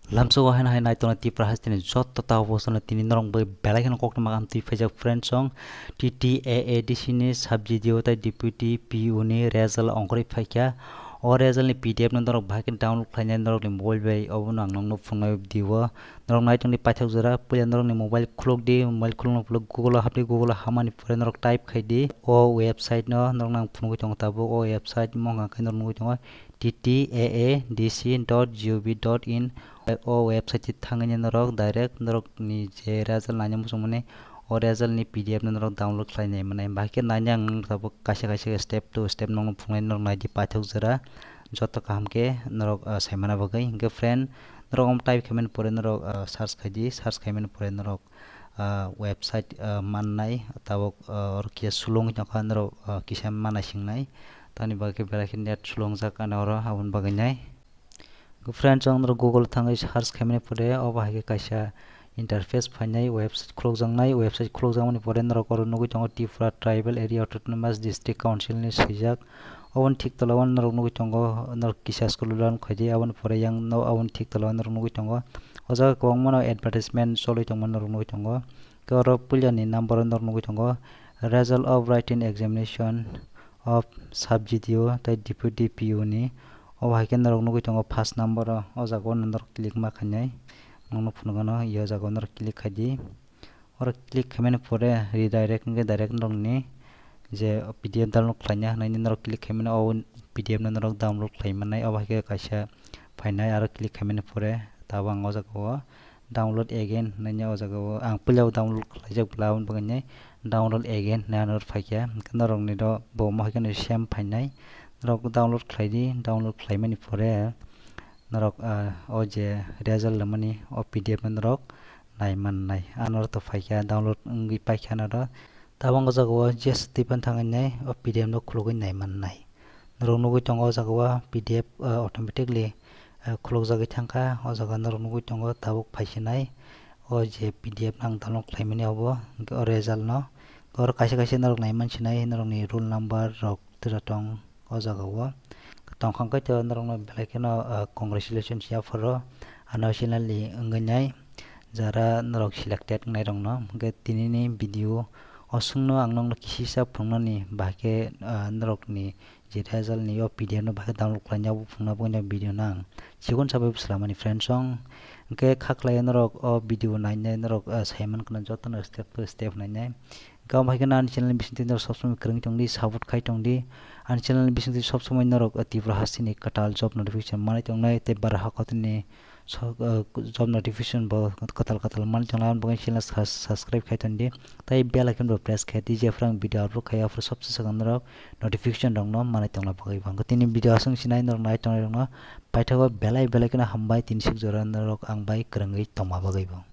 lamso wahan hai nai tona ti prahas tini jot ta bosona tini norong bai belai kan kok ma am ti feja friend song TTAA disini sabji diota deputy PU ni result ongkori phaikya o result ni PDF na norok bhakin download khlaina norok ni mobile bai obuna ang nong phungai diwa norok nai tong ni paithak jora puya norok ni mobile khulok di mobile khulong phulok Google hapni Google hamani pore norok type khai di o website no norok nang phungai tong tabo o website monga khai norok nungoi tong TTAADC.gov.in o website thangani norok direct norok ni je result nanya musumane o result ni PDF norok download khlainai mane bahke nanya ang tabo kaisa step to step nong phungai norok nai di paithak jora joto kahamke norok saimana bagai ge friend norok om type khamen pore norok search khaidi search khaimen pore norok website mannai tabo orkia sulong jaka norok kisam mana singnai tani bagke belai net sulong jaka noro habun bagai nai friends ang Google thangai search khaimani pore obahage kaisa interface phainai website khulokjangnai website khulokjangmani pore norok oro nugui tongo Tripura Tribal Area Autonomous District Council ni sijak obon thik tolawan norok nugui tongo norok kisa school lan khaidi abon pore yang no abon thik tolawan norok nugui tongo oja kwangmano advertisement soloi tongman norok nugui tongo koro pulyani number norok nugui tongo result of writing examination of subject tai deputy PU ni obahake norok nugui tongo first number o jaga norok click ma khainai nongno phunugano iyo jaga norok click khaidi oro click khaimani pore redirect nge direct norok ni je PDF download khlaina naini norok click khaimani o PDF na norok download khlaimanai obahake kaisa phainai aro click khaimani pore tabo ang o jaga o download again naini o jaga o ang pulyao download khlaijak blawon bagai download again nanor phaikya norok ni do bo mahikani same phainai norok download khlaidi download khlaimani pore norok o je result lamani o PDF norok naimannai anor to phaikya download ngi paikya na do tabang o jaga o just tipan thangai o PDF no khulogoi naimannai norok nugui tongo o jaga o PDF automatically khulokjagui thangka o jaga norok nugui tongo tabuk phaisinai o je PDF nang download khlaimani obo o result no or kaisa norok naiman sinai norok ni roll number rok tong o jaga o tongkhang kai to norok no belai keno congratulations ya foro announcedly ngai jara norok selected ngai rong no ge tinini video osungno angnong kisisa phungnani bahke norok ni je result ni o PDF no bahke download khlaina phungna bongna video nang sigon sabai salamani friends song ke khaklai norok o video nainai norok saiman kana jotono step to step nainai gaw bahke nan channel bisinti norok sobsomoi krang tongdi support khai tongdi an channel bisinti sobsomoi norok Tripura hasini katal job notification manai tongnai te bara hakotni job notification bo katal man channel bong channel subscribe khai tondi tai bell icon bo press khai di je frang video upload khai afro sobse sagan norok notification dong no manai tongla bagai bang tini video asung sinai norok nai tongnai rong no paithago belai kana hambai 300 jora norok ang bai krangui tongma bagai bang